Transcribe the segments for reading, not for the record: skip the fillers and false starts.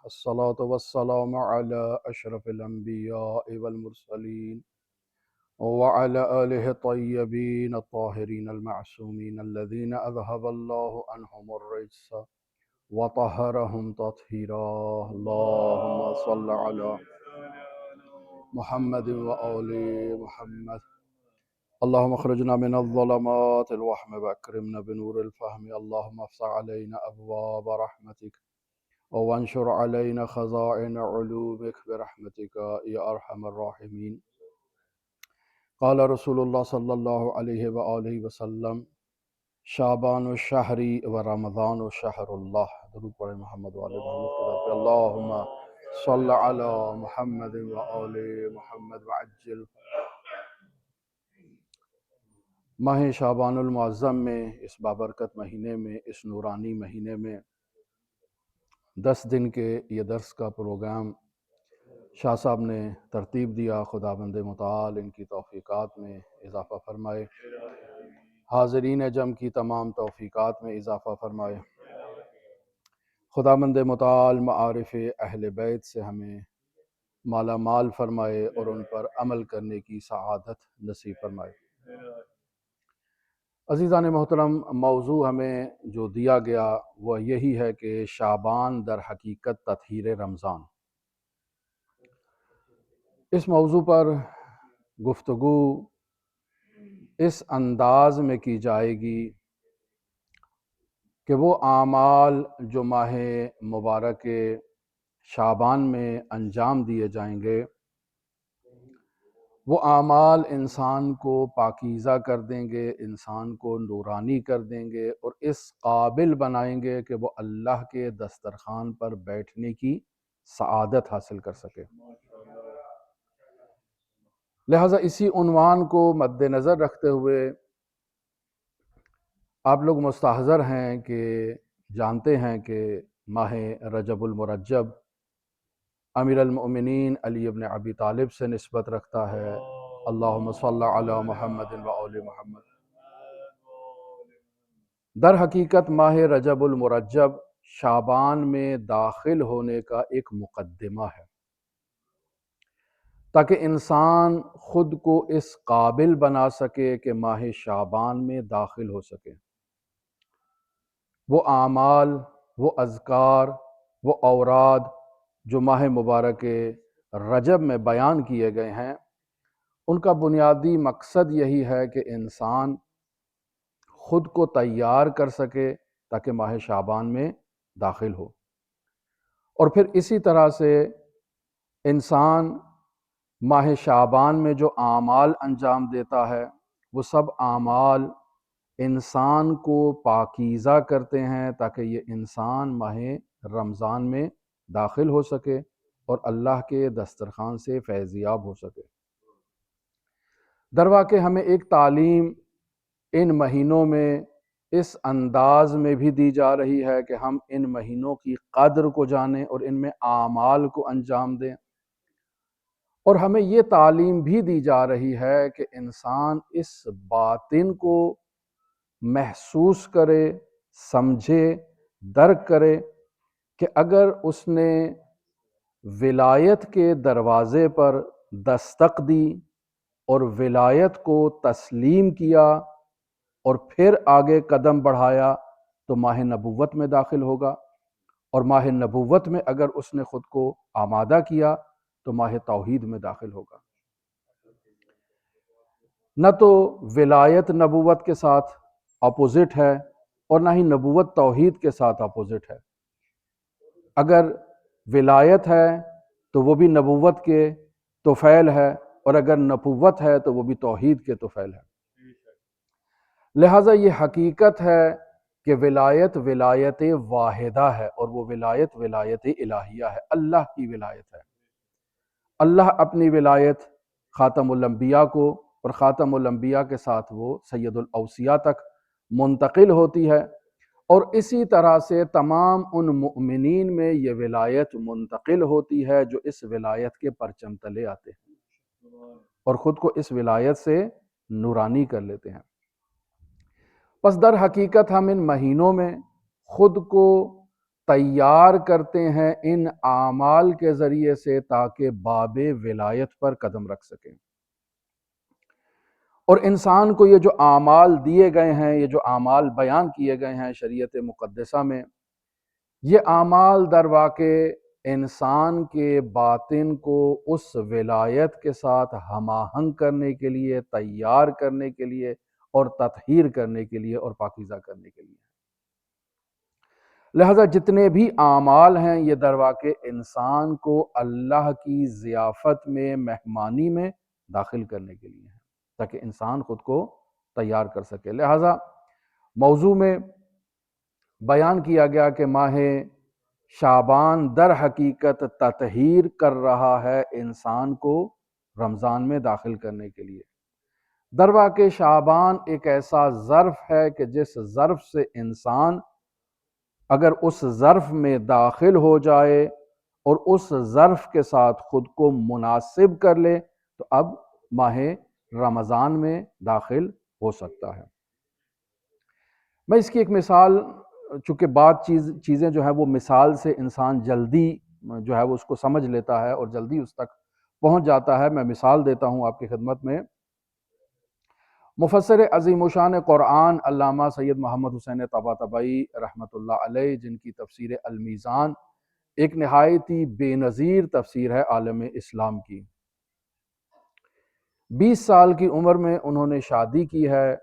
الصلاة والسلام على أشرف الأنبياء والمرسلين وعلى آله الطيبين الطاهرين المعصومين الذين أذهب الله عنهم الرجس وطهرهم تطهيرا. اللهم صل على محمد وآل محمد. اللهم اخرجنا من الظلمات الوهم واكرمنا بنور الفهم. اللهم افتح علينا أبواب رحمتك وانشر علينا خزائن علومك برحمتك يا أرحم الراحمين. قال رسول الله صلى الله عليه وآله وسلم شعبان الشهر ورمضان الشهر الله. درود پڑھیں محمد وآل محمد کے ذات پہ. اللہم صل علی محمد وآل محمد وعجل. ماہ شعبان المعظم میں، اس بابرکت مہینے میں، اس نورانی مہینے میں 10 دن کے یہ درس کا پروگرام شاہ صاحب نے ترتیب دیا. خداوند متعال ان کی توفیقات میں اضافہ فرمائے، حاضرین جم کی تمام توفیقات میں اضافہ فرمائے. خداوند متعال معارف اہل بیت سے ہمیں مالا مال فرمائے اور ان پر عمل کرنے کی سعادت نصیب فرمائے. عزیزان محترم، موضوع ہمیں جو دیا گیا وہ یہی ہے کہ شعبان در حقیقت تطہیر رمضان. اس موضوع پر گفتگو اس انداز میں کی جائے گی کہ وہ اعمال جو ماہ مبارک شعبان میں انجام دیے جائیں گے، وہ اعمال انسان کو پاکیزہ کر دیں گے، انسان کو نورانی کر دیں گے اور اس قابل بنائیں گے کہ وہ اللہ کے دسترخوان پر بیٹھنے کی سعادت حاصل کر سکے. لہٰذا اسی عنوان کو مد نظر رکھتے ہوئے آپ لوگ مستحضر ہیں کہ جانتے ہیں کہ ماہ رجب المرجب امیر المؤمنین علی ابن ابی طالب سے نسبت رکھتا ہے. اللہم صل علی محمد و آل محمد. در حقیقت ماہ رجب المرجب شعبان میں داخل ہونے کا ایک مقدمہ ہے، تاکہ انسان خود کو اس قابل بنا سکے کہ ماہ شعبان میں داخل ہو سکے. وہ اعمال، وہ اذکار، وہ اوراد جو ماہ مبارک رجب میں بیان کیے گئے ہیں، ان کا بنیادی مقصد یہی ہے کہ انسان خود کو تیار کر سکے تاکہ ماہ شعبان میں داخل ہو. اور پھر اسی طرح سے انسان ماہ شعبان میں جو اعمال انجام دیتا ہے، وہ سب اعمال انسان کو پاکیزہ کرتے ہیں تاکہ یہ انسان ماہ رمضان میں داخل ہو سکے اور اللہ کے دسترخوان سے فیض یاب ہو سکے. در واقع ہمیں ایک تعلیم ان مہینوں میں اس انداز میں بھی دی جا رہی ہے کہ ہم ان مہینوں کی قدر کو جانیں اور ان میں اعمال کو انجام دیں، اور ہمیں یہ تعلیم بھی دی جا رہی ہے کہ انسان اس باطن کو محسوس کرے، سمجھے، درک کرے کہ اگر اس نے ولایت کے دروازے پر دستک دی اور ولایت کو تسلیم کیا اور پھر آگے قدم بڑھایا تو ماہ نبوت میں داخل ہوگا، اور ماہ نبوت میں اگر اس نے خود کو آمادہ کیا تو ماہ توحید میں داخل ہوگا. نہ تو ولایت نبوت کے ساتھ اپوزٹ ہے اور نہ ہی نبوت توحید کے ساتھ اپوزٹ ہے. اگر ولایت ہے تو وہ بھی نبوت کے طفیل ہے، اور اگر نبوت ہے تو وہ بھی توحید کے طفیل ہے. لہٰذا یہ حقیقت ہے کہ ولایت ولایت واحدہ ہے، اور وہ ولایت ولایت الہیہ ہے، اللہ کی ولایت ہے. اللہ اپنی ولایت خاتم الانبیاء کو، اور خاتم الانبیاء کے ساتھ وہ سید الاوصیاء تک منتقل ہوتی ہے، اور اسی طرح سے تمام ان مؤمنین میں یہ ولایت منتقل ہوتی ہے جو اس ولایت کے پرچم تلے آتے ہیں اور خود کو اس ولایت سے نورانی کر لیتے ہیں. پس در حقیقت ہم ان مہینوں میں خود کو تیار کرتے ہیں ان اعمال کے ذریعے سے تاکہ باب ولایت پر قدم رکھ سکیں۔ اور انسان کو یہ جو اعمال دیے گئے ہیں، یہ جو اعمال بیان کیے گئے ہیں شریعت مقدسہ میں، یہ اعمال در واقع انسان کے باطن کو اس ولایت کے ساتھ ہم آہنگ کرنے کے لیے، تیار کرنے کے لیے اور تطہیر کرنے کے لیے اور پاکیزہ کرنے کے لیے۔ لہذا جتنے بھی اعمال ہیں یہ در واقع انسان کو اللہ کی ضیافت میں، مہمانی میں داخل کرنے کے لیے ہیں، تاکہ انسان خود کو تیار کر سکے۔ لہذا موضوع میں بیان کیا گیا کہ ماہ شعبان در حقیقت تطہیر کر رہا ہے انسان کو رمضان میں داخل کرنے کے لیے۔ در واقع شعبان ایک ایسا ظرف ہے کہ جس ظرف سے انسان اگر اس ظرف میں داخل ہو جائے اور اس ظرف کے ساتھ خود کو مناسب کر لے تو اب ماہ رمضان میں داخل ہو سکتا ہے۔ میں اس کی ایک مثال، چونکہ چیزیں جو ہیں وہ مثال سے انسان جلدی جو ہے وہ اس کو سمجھ لیتا ہے اور جلدی اس تک پہنچ جاتا ہے، میں مثال دیتا ہوں آپ کی خدمت میں۔ مفسر عظیم الشان قرآن علامہ سید محمد حسین طباطبائی رحمۃ اللہ علیہ، جن کی تفسیر المیزان ایک نہایت ہی بے نظیر تفسیر ہے عالم اسلام کی، 20 سال کی عمر میں انہوں نے شادی کی ہے،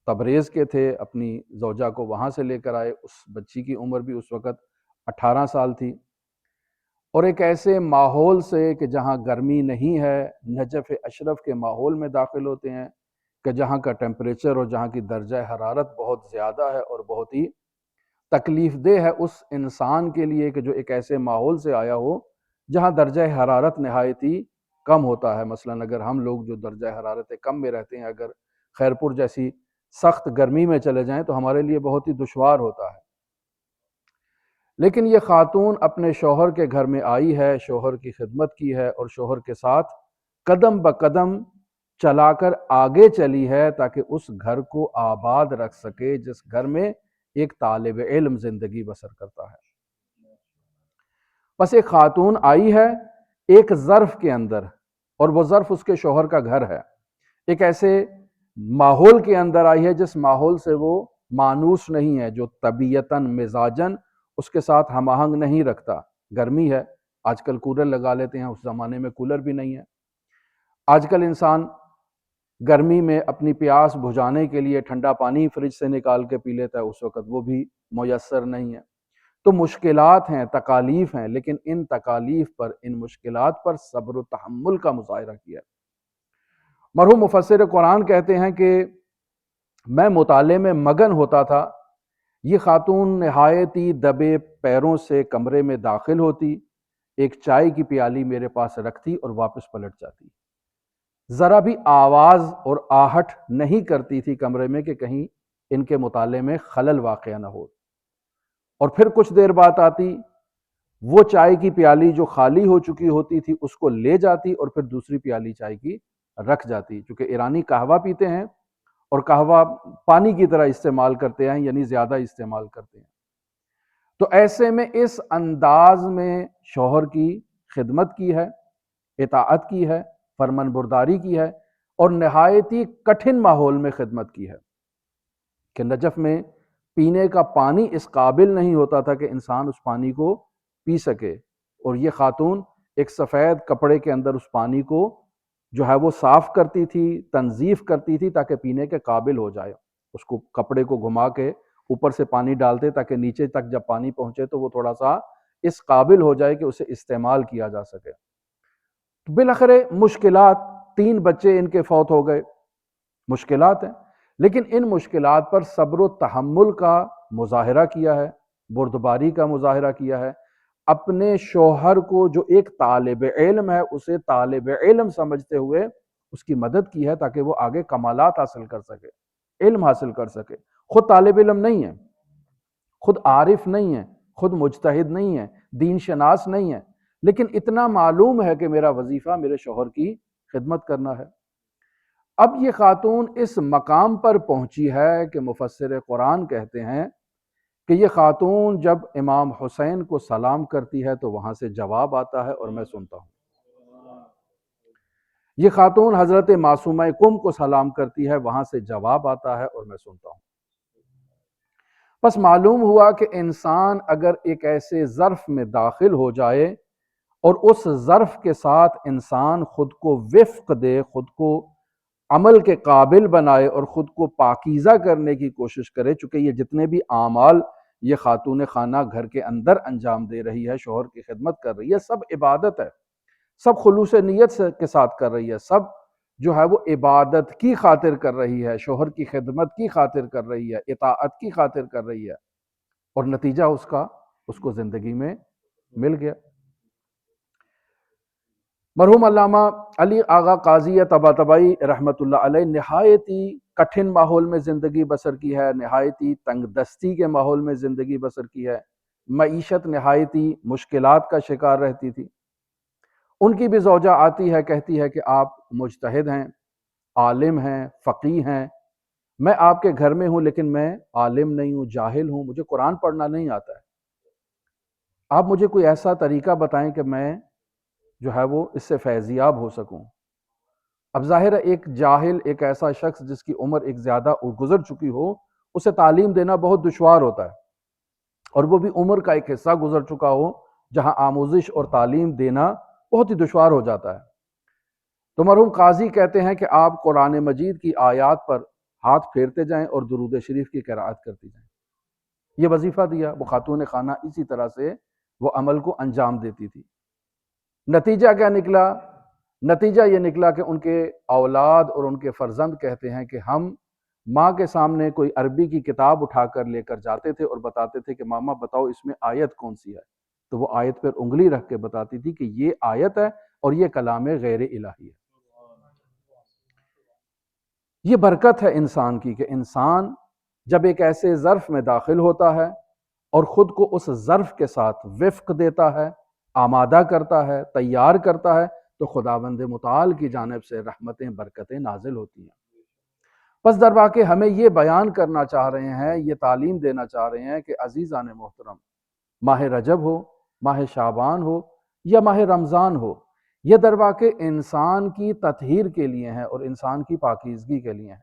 تبریز کے تھے، اپنی زوجہ کو وہاں سے لے کر آئے، اس بچی کی عمر بھی اس وقت 18 سال تھی، اور ایک ایسے ماحول سے کہ جہاں گرمی نہیں ہے، نجف اشرف کے ماحول میں داخل ہوتے ہیں کہ جہاں کا ٹیمپریچر اور جہاں کی درجہ حرارت بہت زیادہ ہے اور بہت ہی تکلیف دہ ہے اس انسان کے لیے کہ جو ایک ایسے ماحول سے آیا ہو جہاں درجہ حرارت نہایت ہی کم ہوتا ہے۔ مثلا اگر ہم لوگ جو درجہ حرارت کم میں رہتے ہیں، اگر خیرپور جیسی سخت گرمی میں چلے جائیں تو ہمارے لیے بہت ہی دشوار ہوتا ہے، لیکن یہ خاتون اپنے شوہر کے گھر میں آئی ہے، شوہر کی خدمت کی ہے اور شوہر کے ساتھ قدم بقدم چلا کر آگے چلی ہے تاکہ اس گھر کو آباد رکھ سکے جس گھر میں ایک طالب علم زندگی بسر کرتا ہے۔ بس ایک خاتون آئی ہے ایک ظرف کے اندر، اور وہ ظرف اس کے شوہر کا گھر ہے، ایک ایسے ماحول کے اندر آئی ہے جس ماحول سے وہ مانوس نہیں ہے، جو طبیعتاً مزاجاً اس کے ساتھ ہم آہنگ نہیں رکھتا۔ گرمی ہے، آج کل کولر لگا لیتے ہیں، اس زمانے میں کولر بھی نہیں ہے۔ آج کل انسان گرمی میں اپنی پیاس بجھانے کے لیے ٹھنڈا پانی فریج سے نکال کے پی لیتا ہے، اس وقت وہ بھی میسر نہیں ہے۔ تو مشکلات ہیں، تکالیف ہیں، لیکن ان تکالیف پر، ان مشکلات پر صبر و تحمل کا مظاہرہ کیا ہے۔ مرحوم مفسر قرآن کہتے ہیں کہ میں مطالعے میں مگن ہوتا تھا، یہ خاتون نہایت ہی دبے پیروں سے کمرے میں داخل ہوتی، ایک چائے کی پیالی میرے پاس رکھتی اور واپس پلٹ جاتی، ذرا بھی آواز اور آہٹ نہیں کرتی تھی کمرے میں کہ کہیں ان کے مطالعے میں خلل واقع نہ ہو، اور پھر کچھ دیر بعد آتی، وہ چائے کی پیالی جو خالی ہو چکی ہوتی تھی اس کو لے جاتی اور پھر دوسری پیالی چائے کی رکھ جاتی، چونکہ ایرانی قہوہ پیتے ہیں اور قہوہ پانی کی طرح استعمال کرتے ہیں، یعنی زیادہ استعمال کرتے ہیں۔ تو ایسے میں اس انداز میں شوہر کی خدمت کی ہے، اطاعت کی ہے، فرمان برداری کی ہے، اور نہایت ہی کٹھن ماحول میں خدمت کی ہے کہ نجف میں پینے کا پانی اس قابل نہیں ہوتا تھا کہ انسان اس پانی کو پی سکے، اور یہ خاتون ایک سفید کپڑے کے اندر اس پانی کو جو ہے وہ صاف کرتی تھی، تنظیف کرتی تھی تاکہ پینے کے قابل ہو جائے، اس کو کپڑے کو گھما کے اوپر سے پانی ڈالتے تاکہ نیچے تک جب پانی پہنچے تو وہ تھوڑا سا اس قابل ہو جائے کہ اسے استعمال کیا جا سکے۔ بالآخر مشکلات، 3 بچے ان کے فوت ہو گئے، مشکلات ہیں، لیکن ان مشکلات پر صبر و تحمل کا مظاہرہ کیا ہے، بردباری کا مظاہرہ کیا ہے، اپنے شوہر کو جو ایک طالب علم ہے اسے طالب علم سمجھتے ہوئے اس کی مدد کی ہے تاکہ وہ آگے کمالات حاصل کر سکے، علم حاصل کر سکے۔ خود طالب علم نہیں ہے، خود عارف نہیں ہے، خود مجتہد نہیں ہے، دین شناس نہیں ہے، لیکن اتنا معلوم ہے کہ میرا وظیفہ میرے شوہر کی خدمت کرنا ہے۔ اب یہ خاتون اس مقام پر پہنچی ہے کہ مفسر قرآن کہتے ہیں کہ یہ خاتون جب امام حسین کو سلام کرتی ہے تو وہاں سے جواب آتا ہے اور میں سنتا ہوں، یہ خاتون حضرت معصومہ کم کو سلام کرتی ہے، وہاں سے جواب آتا ہے اور میں سنتا ہوں۔ بس معلوم ہوا کہ انسان اگر ایک ایسے ظرف میں داخل ہو جائے اور اس ظرف کے ساتھ انسان خود کو وفق دے، خود کو عمل کے قابل بنائے اور خود کو پاکیزہ کرنے کی کوشش کرے، چونکہ یہ جتنے بھی اعمال یہ خاتون خانہ گھر کے اندر انجام دے رہی ہے، شوہر کی خدمت کر رہی ہے، سب عبادت ہے، سب خلوص نیت کے ساتھ کر رہی ہے، سب جو ہے وہ عبادت کی خاطر کر رہی ہے، شوہر کی خدمت کی خاطر کر رہی ہے، اطاعت کی خاطر کر رہی ہے، اور نتیجہ اس کو زندگی میں مل گیا۔ مرحوم علامہ علی آغا قاضی طباطبائی رحمۃ اللہ علیہ نہایت ہی کٹھن ماحول میں زندگی بسر کی ہے، نہایت ہی تنگ دستی کے ماحول میں زندگی بسر کی ہے، معیشت نہایت ہی مشکلات کا شکار رہتی تھی۔ ان کی بھی زوجہ آتی ہے، کہتی ہے کہ آپ مجتہد ہیں، عالم ہیں، فقیہ ہیں، میں آپ کے گھر میں ہوں لیکن میں عالم نہیں ہوں، جاہل ہوں، مجھے قرآن پڑھنا نہیں آتا ہے، آپ مجھے کوئی ایسا طریقہ بتائیں کہ میں جو ہے وہ اس سے فیضیاب ہو سکوں۔ اب ظاہر ہے ایک جاہل، ایک ایسا شخص جس کی عمر ایک زیادہ گزر چکی ہو، اسے تعلیم دینا بہت دشوار ہوتا ہے، اور وہ بھی عمر کا ایک حصہ گزر چکا ہو جہاں آموزش اور تعلیم دینا بہت ہی دشوار ہو جاتا ہے۔ تو مرحوم قاضی کہتے ہیں کہ آپ قرآن مجید کی آیات پر ہاتھ پھیرتے جائیں اور درود شریف کی قرأت کرتی جائیں۔ یہ وظیفہ دیا، وہ خاتون خانہ اسی طرح سے وہ عمل کو انجام دیتی تھی۔ نتیجہ کیا نکلا؟ نتیجہ یہ نکلا کہ ان کے اولاد اور ان کے فرزند کہتے ہیں کہ ہم ماں کے سامنے کوئی عربی کی کتاب اٹھا کر لے کر جاتے تھے اور بتاتے تھے کہ ماما بتاؤ اس میں آیت کون سی ہے، تو وہ آیت پر انگلی رکھ کے بتاتی تھی کہ یہ آیت ہے اور یہ کلام غیر الہی ہے۔ یہ برکت ہے انسان کی کہ انسان جب ایک ایسے ظرف میں داخل ہوتا ہے اور خود کو اس ظرف کے ساتھ وفق دیتا ہے، آمادہ کرتا ہے، تیار کرتا ہے، تو خداوند متعال کی جانب سے رحمتیں، برکتیں نازل ہوتی ہیں۔ پس در واقع ہمیں یہ بیان کرنا چاہ رہے ہیں، یہ تعلیم دینا چاہ رہے ہیں کہ عزیزان محترم، ماہ رجب ہو، ماہ شعبان ہو یا ماہ رمضان ہو، یہ در واقع انسان کی تطہیر کے لیے ہیں اور انسان کی پاکیزگی کے لیے ہیں۔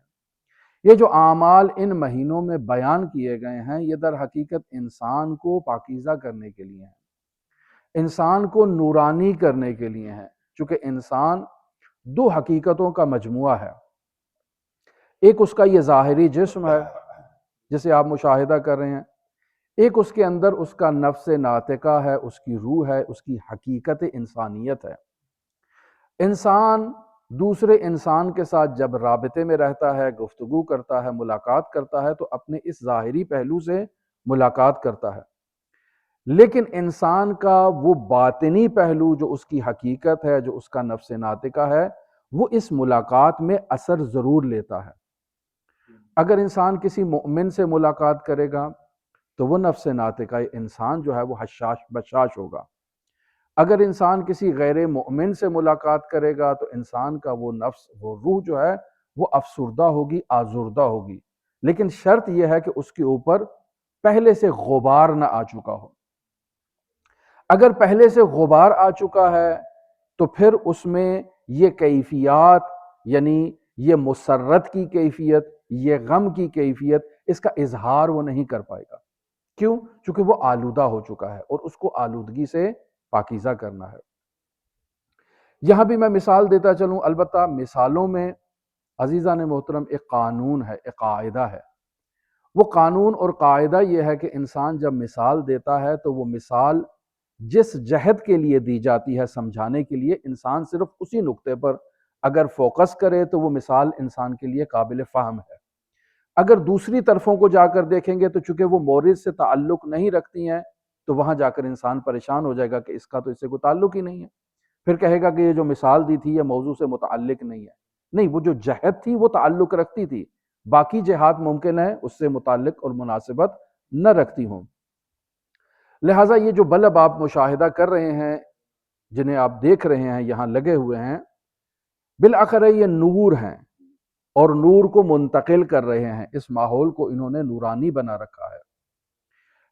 یہ جو اعمال ان مہینوں میں بیان کیے گئے ہیں، یہ در حقیقت انسان کو پاکیزہ کرنے کے لیے ہیں، انسان کو نورانی کرنے کے لیے ہیں، چونکہ انسان دو حقیقتوں کا مجموعہ ہے۔ ایک اس کا یہ ظاہری جسم ہے جسے آپ مشاہدہ کر رہے ہیں، ایک اس کے اندر اس کا نفس ناطقہ ہے، اس کی روح ہے، اس کی حقیقت انسانیت ہے۔ انسان دوسرے انسان کے ساتھ جب رابطے میں رہتا ہے، گفتگو کرتا ہے، ملاقات کرتا ہے، تو اپنے اس ظاہری پہلو سے ملاقات کرتا ہے، لیکن انسان کا وہ باطنی پہلو جو اس کی حقیقت ہے، جو اس کا نفس ناطقہ ہے، وہ اس ملاقات میں اثر ضرور لیتا ہے۔ اگر انسان کسی مؤمن سے ملاقات کرے گا تو وہ نفس ناطقہ انسان جو ہے وہ حشاش بشاش ہوگا، اگر انسان کسی غیر مؤمن سے ملاقات کرے گا تو انسان کا وہ نفس، وہ روح جو ہے وہ افسردہ ہوگی، آزردہ ہوگی، لیکن شرط یہ ہے کہ اس کے اوپر پہلے سے غبار نہ آ چکا ہو۔ اگر پہلے سے غبار آ چکا ہے تو پھر اس میں یہ کیفیات، یعنی یہ مسرت کی کیفیت، یہ غم کی کیفیت، اس کا اظہار وہ نہیں کر پائے گا۔ کیوں؟ چونکہ وہ آلودہ ہو چکا ہے اور اس کو آلودگی سے پاکیزہ کرنا ہے۔ یہاں بھی میں مثال دیتا چلوں، البتہ مثالوں میں عزیزان محترم ایک قانون ہے، ایک قاعدہ ہے۔ وہ قانون اور قاعدہ یہ ہے کہ انسان جب مثال دیتا ہے تو وہ مثال جس جہت کے لیے دی جاتی ہے، سمجھانے کے لیے، انسان صرف اسی نقطے پر اگر فوکس کرے تو وہ مثال انسان کے لیے قابل فہم ہے۔ اگر دوسری طرفوں کو جا کر دیکھیں گے تو چونکہ وہ مورد سے تعلق نہیں رکھتی ہیں، تو وہاں جا کر انسان پریشان ہو جائے گا کہ اس کا تو اس سے کوئی تعلق ہی نہیں ہے، پھر کہے گا کہ یہ جو مثال دی تھی یہ موضوع سے متعلق نہیں ہے۔ نہیں، وہ جو جہت تھی وہ تعلق رکھتی تھی، باقی جہات ممکن ہے اس سے متعلق اور مناسبت نہ رکھتی ہوں۔ لہٰذا یہ جو بلب آپ مشاہدہ کر رہے ہیں، جنہیں آپ دیکھ رہے ہیں یہاں لگے ہوئے ہیں، بالآخر یہ نور ہیں اور نور کو منتقل کر رہے ہیں، اس ماحول کو انہوں نے نورانی بنا رکھا ہے۔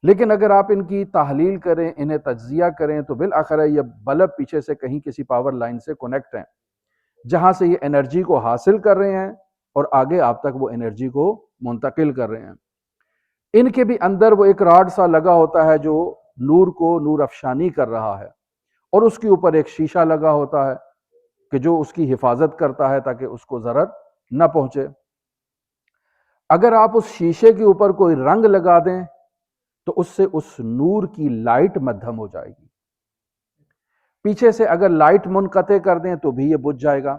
لیکن اگر آپ ان کی تحلیل کریں، انہیں تجزیہ کریں، تو بالآخر یہ بلب پیچھے سے کہیں کسی پاور لائن سے کنیکٹ ہیں، جہاں سے یہ انرجی کو حاصل کر رہے ہیں اور آگے آپ تک وہ انرجی کو منتقل کر رہے ہیں۔ ان کے بھی اندر وہ ایک راڈ سا لگا ہوتا ہے جو نور کو نور افشانی کر رہا ہے، اور اس کے اوپر ایک شیشہ لگا ہوتا ہے کہ جو اس کی حفاظت کرتا ہے تاکہ اس کو ضرر نہ پہنچے۔ اگر آپ اس شیشے کے اوپر کوئی رنگ لگا دیں تو اس سے اس نور کی لائٹ مدھم ہو جائے گی، پیچھے سے اگر لائٹ منقطع کر دیں تو بھی یہ بجھ جائے گا،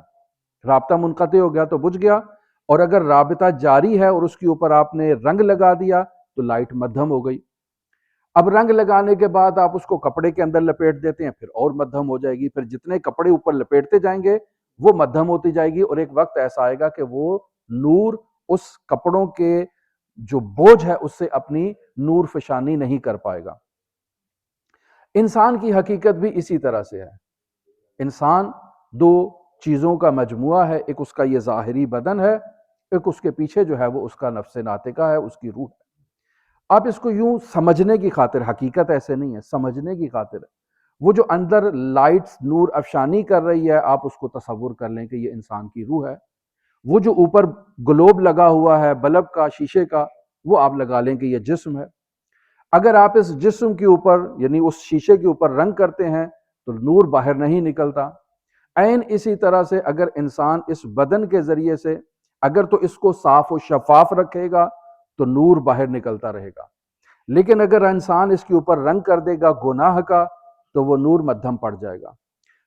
رابطہ منقطع ہو گیا تو بجھ گیا، اور اگر رابطہ جاری ہے اور اس کے اوپر آپ نے رنگ لگا دیا تو لائٹ مدھم ہو گئی۔ اب رنگ لگانے کے بعد آپ اس کو کپڑے کے اندر لپیٹ دیتے ہیں، پھر اور مدھم ہو جائے گی، پھر جتنے کپڑے اوپر لپیٹتے جائیں گے وہ مدھم ہوتی جائے گی، اور ایک وقت ایسا آئے گا کہ وہ نور اس کپڑوں کے جو بوجھ ہے اس سے اپنی نور فشانی نہیں کر پائے گا۔ انسان کی حقیقت بھی اسی طرح سے ہے۔ انسان دو چیزوں کا مجموعہ ہے، ایک اس کا یہ ظاہری بدن ہے، ایک اس کے پیچھے جو ہے وہ اس کا نفس ناطقہ ہے، اس کی روح ہے۔ آپ اس کو یوں سمجھنے کی خاطر، حقیقت ایسے نہیں ہے، سمجھنے کی خاطر ہے، وہ جو اندر لائٹس نور افشانی کر رہی ہے، آپ اس کو تصور کر لیں کہ یہ انسان کی روح ہے۔ وہ جو اوپر گلوب لگا ہوا ہے بلب کا، شیشے کا، وہ آپ لگا لیں کہ یہ جسم ہے۔ اگر آپ اس جسم کے اوپر یعنی اس شیشے کے اوپر رنگ کرتے ہیں تو نور باہر نہیں نکلتا۔ عین اسی طرح سے اگر انسان اس بدن کے ذریعے سے اگر تو اس کو صاف و شفاف رکھے گا تو نور باہر نکلتا رہے گا، لیکن اگر انسان اس کے اوپر رنگ کر دے گا گناہ کا تو وہ نور مدھم پڑ جائے گا۔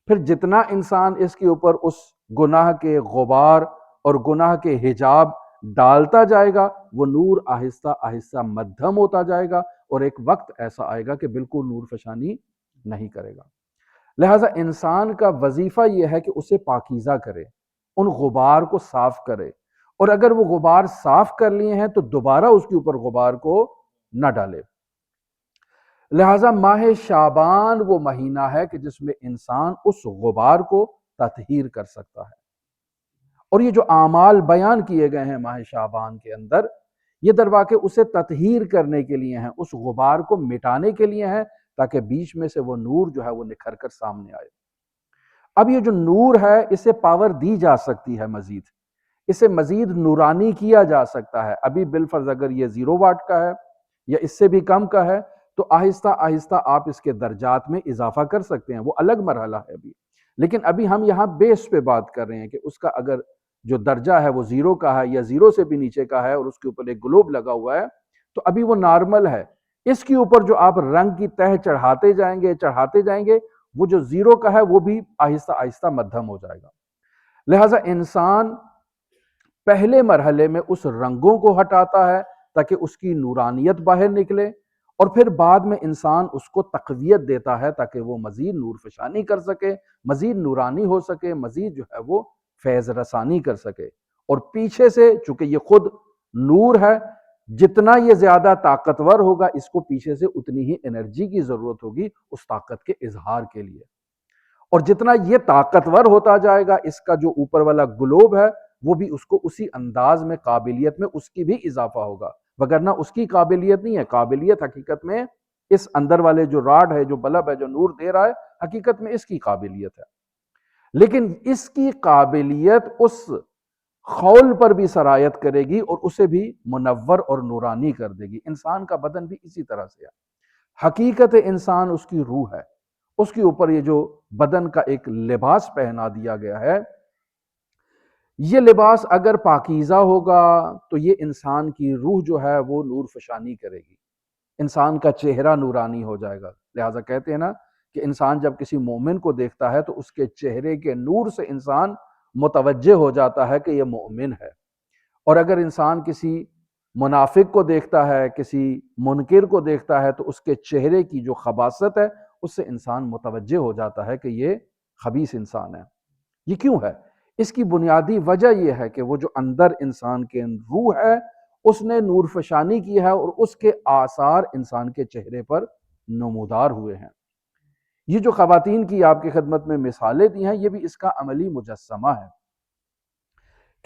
پھر جتنا انسان اس کے اوپر اس گناہ کے غبار اور گناہ کے حجاب ڈالتا جائے گا وہ نور آہستہ آہستہ مدھم ہوتا جائے گا، اور ایک وقت ایسا آئے گا کہ بالکل نور فشانی نہیں کرے گا۔ لہٰذا انسان کا وظیفہ یہ ہے کہ اسے پاکیزہ کرے، ان غبار کو صاف کرے، اور اگر وہ غبار صاف کر لیے ہیں تو دوبارہ اس کے اوپر غبار کو نہ ڈالے۔ لہٰذا ماہ شعبان وہ مہینہ ہے کہ جس میں انسان اس غبار کو تطہیر کر سکتا ہے، اور یہ جو اعمال بیان کیے گئے ہیں ماہ شعبان کے اندر، یہ در واقع اسے تطہیر کرنے کے لیے ہیں، اس غبار کو مٹانے کے لیے ہیں، تاکہ بیچ میں سے وہ نور جو ہے وہ نکھر کر سامنے آئے۔ اب یہ جو نور ہے اسے پاور دی جا سکتی ہے، مزید اسے مزید نورانی کیا جا سکتا ہے۔ ابھی بالفرض اگر یہ 0 واٹ کا ہے یا اس سے بھی کم کا ہے تو آہستہ آہستہ آپ اس کے درجات میں اضافہ کر سکتے ہیں، وہ الگ مرحلہ ہے ابھی، لیکن ابھی ہم یہاں بیس پہ بات کر رہے ہیں کہ اس کا اگر جو درجہ ہے وہ 0 کا ہے یا 0 سے بھی نیچے کا ہے اور اس کے اوپر ایک گلوب لگا ہوا ہے تو ابھی وہ نارمل ہے۔ اس کے اوپر جو آپ رنگ کی تہ چڑھاتے جائیں گے وہ جو 0 کا ہے وہ بھی آہستہ آہستہ مدھم ہو جائے گا۔ لہٰذا انسان پہلے مرحلے میں اس رنگوں کو ہٹاتا ہے تاکہ اس کی نورانیت باہر نکلے، اور پھر بعد میں انسان اس کو تقویت دیتا ہے تاکہ وہ مزید نور فشانی کر سکے، مزید نورانی ہو سکے، مزید جو ہے وہ فیض رسانی کر سکے۔ اور پیچھے سے چونکہ یہ خود نور ہے، جتنا یہ زیادہ طاقتور ہوگا اس کو پیچھے سے اتنی ہی انرجی کی ضرورت ہوگی اس طاقت کے اظہار کے لیے، اور جتنا یہ طاقتور ہوتا جائے گا اس کا جو اوپر والا گلوب ہے وہ بھی اس کو اسی انداز میں قابلیت میں اس کی بھی اضافہ ہوگا، وگرنہ اس کی قابلیت نہیں ہے۔ قابلیت حقیقت میں اس اندر والے جو راڈ ہے، جو بلب ہے، جو نور دے رہا ہے، حقیقت میں اس کی قابلیت ہے، لیکن اس کی قابلیت اس خول پر بھی سرایت کرے گی اور اسے بھی منور اور نورانی کر دے گی۔ انسان کا بدن بھی اسی طرح سے ہے، حقیقت انسان اس کی روح ہے، اس کے اوپر یہ جو بدن کا ایک لباس پہنا دیا گیا ہے، یہ لباس اگر پاکیزہ ہوگا تو یہ انسان کی روح جو ہے وہ نور فشانی کرے گی، انسان کا چہرہ نورانی ہو جائے گا۔ لہٰذا کہتے ہیں نا کہ انسان جب کسی مومن کو دیکھتا ہے تو اس کے چہرے کے نور سے انسان متوجہ ہو جاتا ہے کہ یہ مومن ہے، اور اگر انسان کسی منافق کو دیکھتا ہے، کسی منکر کو دیکھتا ہے تو اس کے چہرے کی جو خباثت ہے اس سے انسان متوجہ ہو جاتا ہے کہ یہ خبیث انسان ہے۔ یہ کیوں ہے؟ اس کی بنیادی وجہ یہ ہے کہ وہ جو اندر انسان کے روح ہے اس نے نور فشانی کی ہے اور اس کے آثار انسان کے چہرے پر نمودار ہوئے ہیں۔ یہ جو خواتین کی آپ کی خدمت میں مثالیں دی ہیں یہ بھی اس کا عملی مجسمہ ہے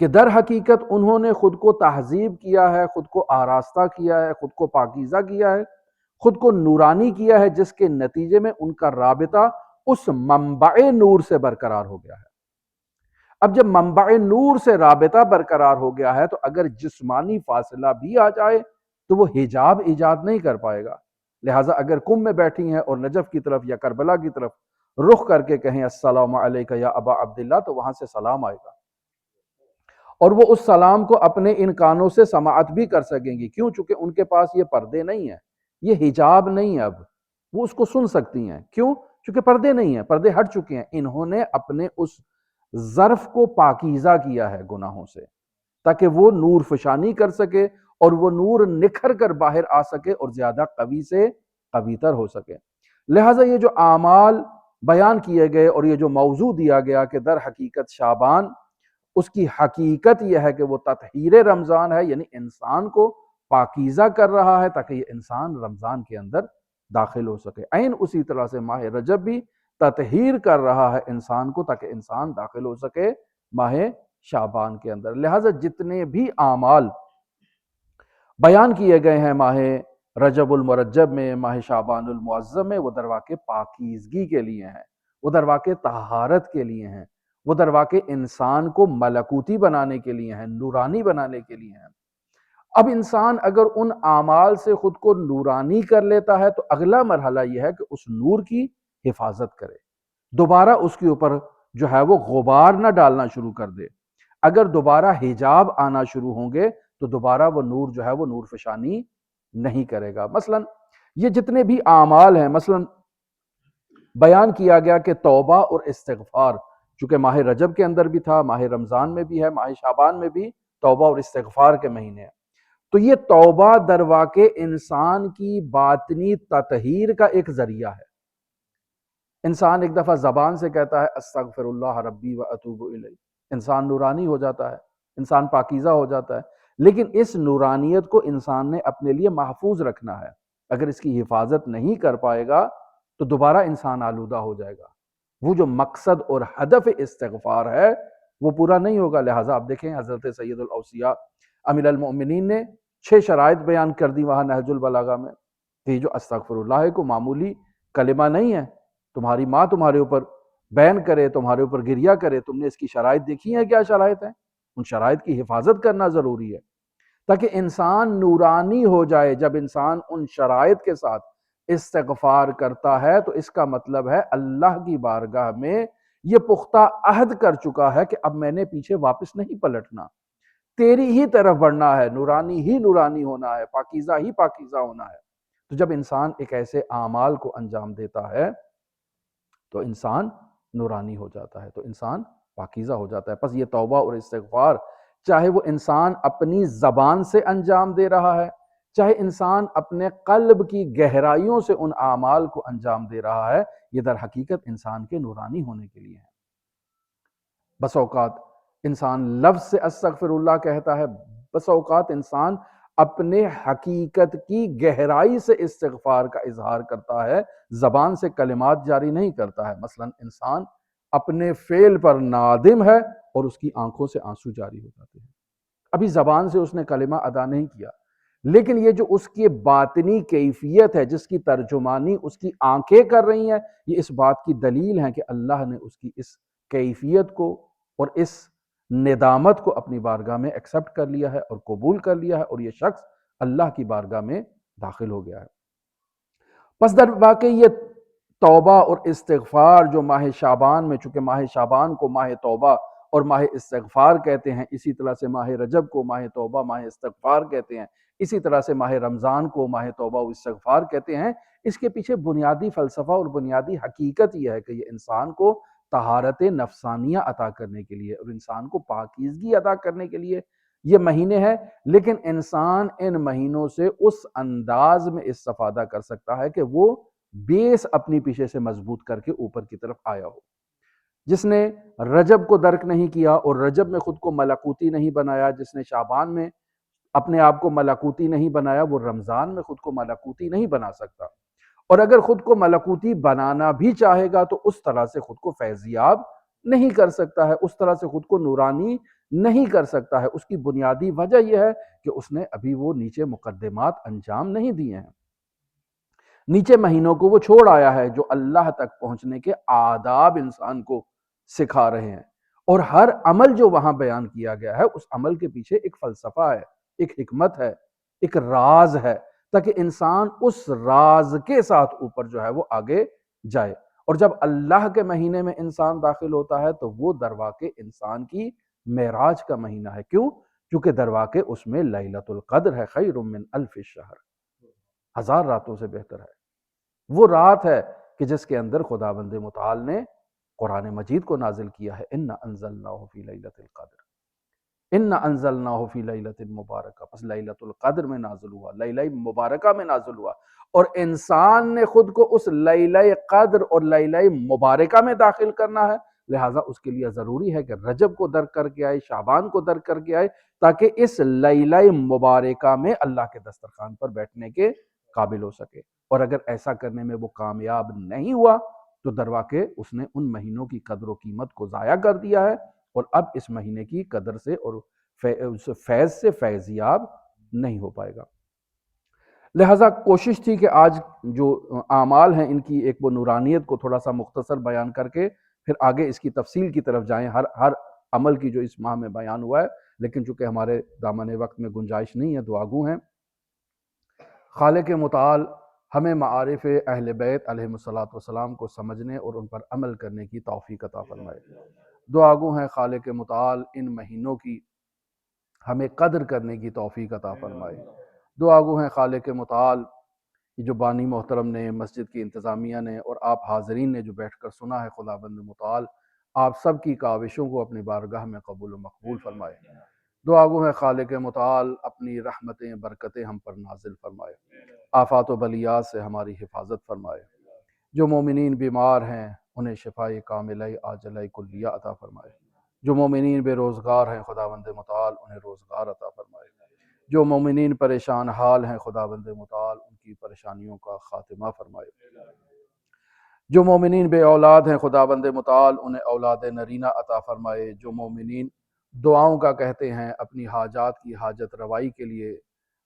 کہ در حقیقت انہوں نے خود کو تہذیب کیا ہے، خود کو آراستہ کیا ہے، خود کو پاکیزہ کیا ہے، خود کو نورانی کیا ہے، جس کے نتیجے میں ان کا رابطہ اس منبع نور سے برقرار ہو گیا ہے۔ اب جب منبع نور سے رابطہ برقرار ہو گیا ہے تو اگر جسمانی فاصلہ بھی آ جائے تو وہ حجاب ایجاد نہیں کر پائے گا۔ لہٰذا اگر کم میں بیٹھی ہیں اور نجف کی طرف یا کربلا کی طرف رخ کر کے کہیں السلام علیکہ یا ابا عبداللہ، تو وہاں سے سلام آئے گا، اور وہ اس سلام کو اپنے ان کانوں سے سماعت بھی کر سکیں گی۔ کیوں؟ چونکہ ان کے پاس یہ پردے نہیں ہیں، یہ حجاب نہیں ہے، اب وہ اس کو سن سکتی ہیں۔ کیوں؟ چونکہ پردے نہیں ہیں، پردے ہٹ چکے ہیں۔ انہوں نے اپنے اس ظرف کو پاکیزہ کیا ہے گناہوں سے، تاکہ وہ نور فشانی کر سکے اور وہ نور نکھر کر باہر آ سکے اور زیادہ قوی سے قوی تر ہو سکے۔ لہٰذا یہ جو اعمال بیان کیے گئے اور یہ جو موضوع دیا گیا کہ در حقیقت شعبان، اس کی حقیقت یہ ہے کہ وہ تطہیر رمضان ہے، یعنی انسان کو پاکیزہ کر رہا ہے تاکہ یہ انسان رمضان کے اندر داخل ہو سکے۔ عین اسی طرح سے ماہ رجب بھی تطہیر کر رہا ہے انسان کو تاکہ انسان داخل ہو سکے ماہ شعبان کے اندر۔ لہٰذا جتنے بھی اعمال بیان کیے گئے ہیں ماہ رجب المرجب میں، ماہ شعبان المعظم میں، وہ درواقع پاکیزگی کے لیے ہیں، وہ درواقع طہارت کے لیے ہیں، وہ درواقع انسان کو ملکوتی بنانے کے لیے ہیں، نورانی بنانے کے لیے ہیں۔ اب انسان اگر ان اعمال سے خود کو نورانی کر لیتا ہے تو اگلا مرحلہ یہ ہے کہ اس نور کی حفاظت کرے، دوبارہ اس کے اوپر جو ہے وہ غبار نہ ڈالنا شروع کر دے۔ اگر دوبارہ حجاب آنا شروع ہوں گے تو دوبارہ وہ نور جو ہے وہ نور فشانی نہیں کرے گا۔ مثلا یہ جتنے بھی اعمال ہیں، مثلا بیان کیا گیا کہ توبہ اور استغفار، چونکہ ماہ رجب کے اندر بھی تھا، ماہ رمضان میں بھی ہے، ماہ شعبان میں بھی توبہ اور استغفار کے مہینے ہیں، تو یہ توبہ در واقع انسان کی باطنی تطہیر کا ایک ذریعہ ہے۔ انسان ایک دفعہ زبان سے کہتا ہے استغفر اللہ ربی و اتوب الیہ، انسان نورانی ہو جاتا ہے، انسان پاکیزہ ہو جاتا ہے، لیکن اس نورانیت کو انسان نے اپنے لیے محفوظ رکھنا ہے۔ اگر اس کی حفاظت نہیں کر پائے گا تو دوبارہ انسان آلودہ ہو جائے گا، وہ جو مقصد اور ہدف استغفار ہے وہ پورا نہیں ہوگا۔ لہٰذا آپ دیکھیں حضرت سید الاوصیاء امیر المؤمنین نے 6 شرائط بیان کر دی وہاں نہج البلاغہ میں، کہ یہ جو استغفر اللہ ہے کو معمولی کلمہ نہیں ہے، تمہاری ماں تمہارے اوپر بین کرے، تمہارے اوپر گریہ کرے، تم نے اس کی شرائط دیکھی ہیں، کیا شرائط ہیں؟ ان شرائط کی حفاظت کرنا ضروری ہے تاکہ انسان نورانی ہو جائے۔ جب انسان ان شرائط کے ساتھ استغفار کرتا ہے تو اس کا مطلب ہے اللہ کی بارگاہ میں یہ پختہ عہد کر چکا ہے کہ اب میں نے پیچھے واپس نہیں پلٹنا، تیری ہی طرف بڑھنا ہے، نورانی ہی نورانی ہونا ہے، پاکیزہ ہی پاکیزہ ہونا ہے۔ تو جب انسان ایک ایسے اعمال کو انجام دیتا ہے تو انسان نورانی ہو جاتا ہے، تو انسان پاکیزہ ہو جاتا ہے۔ پس یہ توبہ اور استغفار، چاہے وہ انسان اپنی زبان سے انجام دے رہا ہے، چاہے انسان اپنے قلب کی گہرائیوں سے ان اعمال کو انجام دے رہا ہے، یہ در حقیقت انسان کے نورانی ہونے کے لیے ہے۔ بس اوقات انسان لفظ سے استغفر اللہ کہتا ہے، بس اوقات انسان اپنے حقیقت کی گہرائی سے استغفار کا اظہار کرتا ہے، زبان سے کلمات جاری نہیں کرتا ہے۔ مثلا انسان اپنے فعل پر نادم ہے اور اس کی آنکھوں سے آنسو جاری ہو جاتے ہیں، ابھی زبان سے اس نے کلمہ ادا نہیں کیا، لیکن یہ جو اس کی باطنی کیفیت ہے جس کی ترجمانی اس کی آنکھیں کر رہی ہیں، یہ اس بات کی دلیل ہے کہ اللہ نے اس کی اس کیفیت کو اور اس ندامت کو اپنی بارگاہ میں ایکسپٹ کر لیا ہے اور قبول کر لیا ہے، اور یہ شخص اللہ کی بارگاہ میں داخل ہو گیا ہے۔ پس در واقع یہ توبہ اور استغفار جو ماہ شعبان میں، چونکہ ماہ شعبان کو ماہ توبہ اور ماہ استغفار کہتے ہیں، اسی طرح سے ماہ رجب کو ماہ توبہ ماہ استغفار کہتے ہیں، اسی طرح سے ماہ رمضان کو ماہ توبہ و استغفار کہتے ہیں، اس کے پیچھے بنیادی فلسفہ اور بنیادی حقیقت یہ ہے کہ یہ انسان کو طہارت نفسانیہ عطا کرنے کے لیے اور انسان کو پاکیزگی عطا کرنے کے لیے یہ مہینے ہیں، لیکن انسان ان مہینوں سے اس انداز میں استفادہ کر سکتا ہے کہ وہ بیس اپنی پیچھے سے مضبوط کر کے اوپر کی طرف آیا ہو۔ جس نے رجب کو درک نہیں کیا اور رجب میں خود کو ملکوتی نہیں بنایا، جس نے شعبان میں اپنے آپ کو ملکوتی نہیں بنایا، وہ رمضان میں خود کو ملکوتی نہیں بنا سکتا، اور اگر خود کو ملکوتی بنانا بھی چاہے گا تو اس طرح سے خود کو فیضیاب نہیں کر سکتا ہے، اس طرح سے خود کو نورانی نہیں کر سکتا ہے۔ اس کی بنیادی وجہ یہ ہے کہ اس نے ابھی وہ نیچے مقدمات انجام نہیں دیے ہیں۔ نیچے مہینوں کو وہ چھوڑ آیا ہے جو اللہ تک پہنچنے کے آداب انسان کو سکھا رہے ہیں، اور ہر عمل جو وہاں بیان کیا گیا ہے اس عمل کے پیچھے ایک فلسفہ ہے، ایک حکمت ہے، ایک راز ہے، تاکہ انسان اس راز کے ساتھ اوپر جو ہے وہ آگے جائے۔ اور جب اللہ کے مہینے میں انسان داخل ہوتا ہے تو وہ درواقع انسان کی معراج کا مہینہ ہے۔ کیوں؟ کیونکہ درواقع اس میں لیلۃ القدر ہے، خیر من الف شہر، 1000 راتوں سے بہتر ہے۔ وہ رات ہے کہ جس کے اندر خداوند متعال نے قرآن مجید کو نازل کیا ہے، اِنَّا أَنزَلْنَاهُ فِي لَيْلَةِ الْقَدْرِ، اِنَّا أَنزَلْنَاهُ فِي لَيْلَةٍ مُبَارَكَةٍ، پس لیلۃ القدر میں نازل ہوا، لیلہ مبارکہ میں نازل ہوا، اور انسان نے خود کو اس لیلہ قدر اور لیلہ مبارکہ میں داخل کرنا ہے، لہٰذا اس کے لیے ضروری ہے کہ رجب کو درک کر کے آئے، شعبان کو درک کر کے آئے، تاکہ اس لیلہ مبارکہ میں اللہ کے دسترخوان پر بیٹھنے کے قابل ہو سکے۔ اور اگر ایسا کرنے میں وہ کامیاب نہیں ہوا تو درواقع اس نے ان مہینوں کی قدر و قیمت کو ضائع کر دیا ہے، اور اب اس مہینے کی قدر سے اور اس فیض سے فیضیاب نہیں ہو پائے گا۔ لہٰذا کوشش تھی کہ آج جو اعمال ہیں ان کی ایک وہ نورانیت کو تھوڑا سا مختصر بیان کر کے پھر آگے اس کی تفصیل کی طرف جائیں، ہر عمل کی جو اس ماہ میں بیان ہوا ہے، لیکن چونکہ ہمارے دامن وقت میں گنجائش نہیں ہے، دعاگو ہیں۔ خالق متعال ہمیں معارف اہل بیت علیہ الصلوۃ والسلام کو سمجھنے اور ان پر عمل کرنے کی توفیق عطا فرمائے۔ دعاگو ہیں خالق متعال ان مہینوں کی ہمیں قدر کرنے کی توفیق عطا فرمائے۔ دعاگو ہیں خالق متعال جو بانی محترم نے، مسجد کی انتظامیہ نے اور آپ حاضرین نے جو بیٹھ کر سنا ہے، خداوند متعال آپ سب کی کاوشوں کو اپنی بارگاہ میں قبول و مقبول فرمائے۔ دعاگو ہے خالق متعال اپنی رحمتیں برکتیں ہم پر نازل فرمائے، آفات و بلیات سے ہماری حفاظت فرمائے۔ جو مومنین بیمار ہیں انہیں شفائے کاملہ عاجلہ کلیہ عطا فرمائے۔ جو مومنین بے روزگار ہیں خداوند متعال انہیں روزگار عطا فرمائے۔ جو مومنین پریشان حال ہیں خداوند متعال ان کی پریشانیوں کا خاتمہ فرمائے۔ جو مومنین بے اولاد ہیں خداوند متعال انہیں اولاد نرینہ عطا فرمائے۔ جو مومنین دعاؤں کا کہتے ہیں، اپنی حاجات کی حاجت روائی کے لیے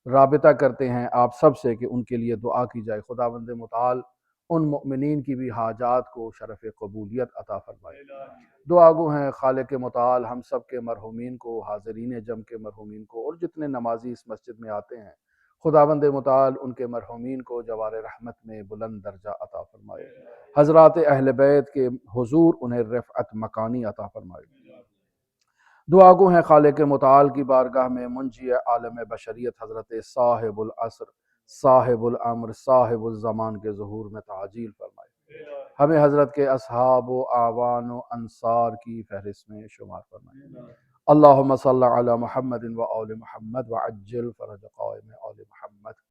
رابطہ کرتے ہیں آپ سب سے کہ ان کے لیے دعا کی جائے، خداوند متعال ان مؤمنین کی بھی حاجات کو شرف قبولیت عطا فرمائے۔ دعا گو ہیں خالق متعال ہم سب کے مرحومین کو، حاضرین جم کے مرحومین کو، اور جتنے نمازی اس مسجد میں آتے ہیں، خداوند متعال ان کے مرحومین کو جوار رحمت میں بلند درجہ عطا فرمائے۔ حضرات اہل بیت کے حضور انہیں رفعت مکانی عطا فرمائے۔ دعا گو ہیں خالق متعال کی بارگاہ میں منجی عالم بشریت حضرت صاحب العصر، صاحب الامر، صاحب الزمان کے ظہور میں تعجیل فرمائے۔ ہمیں حضرت کے اصحاب و اعوان و انصار کی فہرست میں شمار فرمائے۔ اللہم صلی علی محمد و آل محمد وعجل فرج قائم آل محمد۔